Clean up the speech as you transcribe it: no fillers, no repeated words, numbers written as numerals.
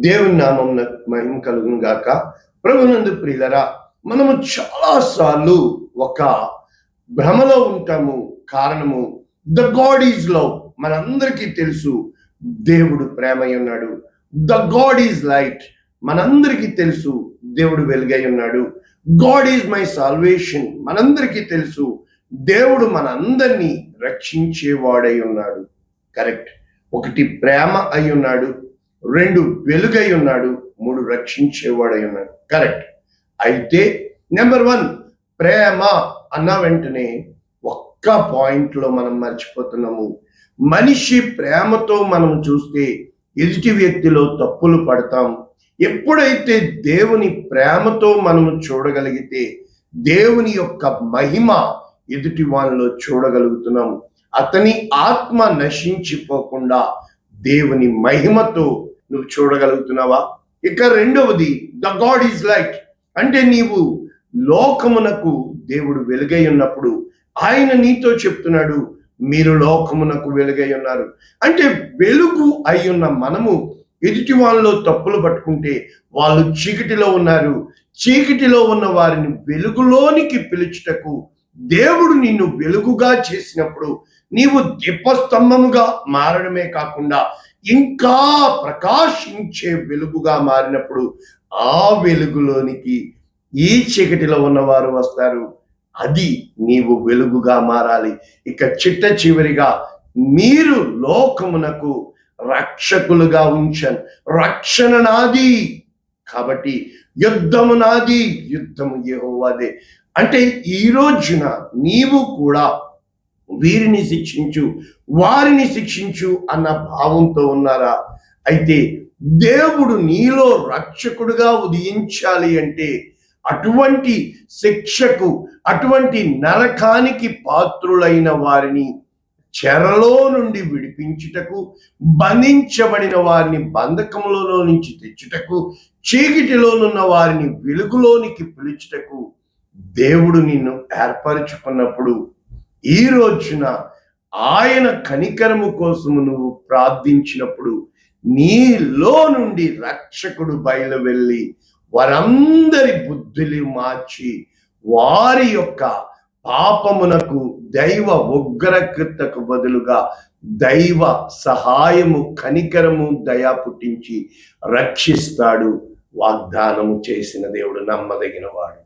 దేవుని నామం మహిమ కలుగును గాక. ప్రభునందు ప్రియులరా, మనము చాలాసార్లు ఒక భ్రమలో ఉంటాము. కారణము ద గాడ్ ఈజ్ లవ్. మనందరికీ తెలుసు దేవుడు ప్రేమై ఉన్నాడు. The God is light. మనందరికీ తెలుసు దేవుడు వెలుగై ఉన్నాడు. God is my salvation. మనందరికీ తెలుసు దేవుడు మనందరినీ రక్షించేవాడై ఉన్నాడు. కరెక్ట్. ఒకటి ప్రేమ అయి ఉన్నాడు, 2 వెలుగై ఉన్నాడు, 3 రక్షించేవాడై ఉన్నాడు. కరెక్ట్. అయితే నెంబర్ 1 ప్రేమ అన్న వెంటనే ఒక్క పాయింట్లో మనం మర్చిపోతున్నాము. మనిషి ప్రేమతో మనం చూస్తే ఎదుటి వ్యక్తిలో తప్పులు పడతాం. ఎప్పుడైతే దేవుని ప్రేమతో మనము చూడగలిగితే దేవుని యొక్క మహిమ ఎదుటి వాళ్ళలో చూడగలుగుతున్నాము. అతని ఆత్మ నశించిపోకుండా దేవుని మహిమతో నువ్వు చూడగలుగుతున్నావా? ఇక రెండవది ద గాడ్ ఈజ్ లైట్. అంటే నీవు లోకమునకు దేవుడు వెలుగై ఉన్నప్పుడు ఆయన నీతో చెప్తున్నాడు, మీరు లోకమునకు వెలుగై ఉన్నారు. అంటే వెలుగు అయి ఉన్న మనము ఎదుటి వాళ్ళలో తప్పులు పట్టుకుంటే వాళ్ళు చీకటిలో ఉన్నారు. చీకటిలో ఉన్న వారిని వెలుగులోనికి పిలుచుటకు దేవుడు నిన్ను వెలుగుగా చేసినప్పుడు నీవు దీపస్తంభముగా మారడమే కాకుండా ఇంకా ప్రకాశించే వెలుగుగా మారినప్పుడు ఆ వెలుగులోనికి ఈ చీకటిలో ఉన్నవారు వస్తారు. అది నీవు వెలుగుగా మారాలి. ఇక చిట్ట చివరిగా మీరు లోకమునకు రక్షకులుగా ఉంచాను. రక్షణ నాది కాబట్టి యుద్ధము నాది, యుద్ధము యెహోవాదే. అంటే ఈ రోజున నీవు కూడా వీరిని శిక్షించు, వారిని శిక్షించు అన్న భావంతో ఉన్నారా? అయితే దేవుడు నీలో రక్షకుడుగా ఉదయించాలి అంటే అటువంటి శిక్షకు, అటువంటి నరకానికి పాత్రులైన వారిని చెరలో నుండి విడిపించుటకు, బంధించబడిన వారిని బంధకములలో నుంచి తెచ్చుటకు, చీకటిలోనున్న వారిని వెలుగులోనికి పిలుచుటకు దేవుడు నిన్ను ఏర్పరచుకున్నప్పుడు ఈ రోజున ఆయన కనికరము కోసము నువ్వు ప్రార్థించినప్పుడు నీలో నుండి రక్షకుడు బయలు వెళ్ళి వారందరి బుద్ధులు మార్చి వారి యొక్క పాపమునకు దైవ ఉగ్రకృతకు బదులుగా దైవ సహాయము, కనికరము, దయ పుట్టించి రక్షిస్తాడు. వాగ్దానము చేసిన దేవుడు నమ్మదగిన వాడు.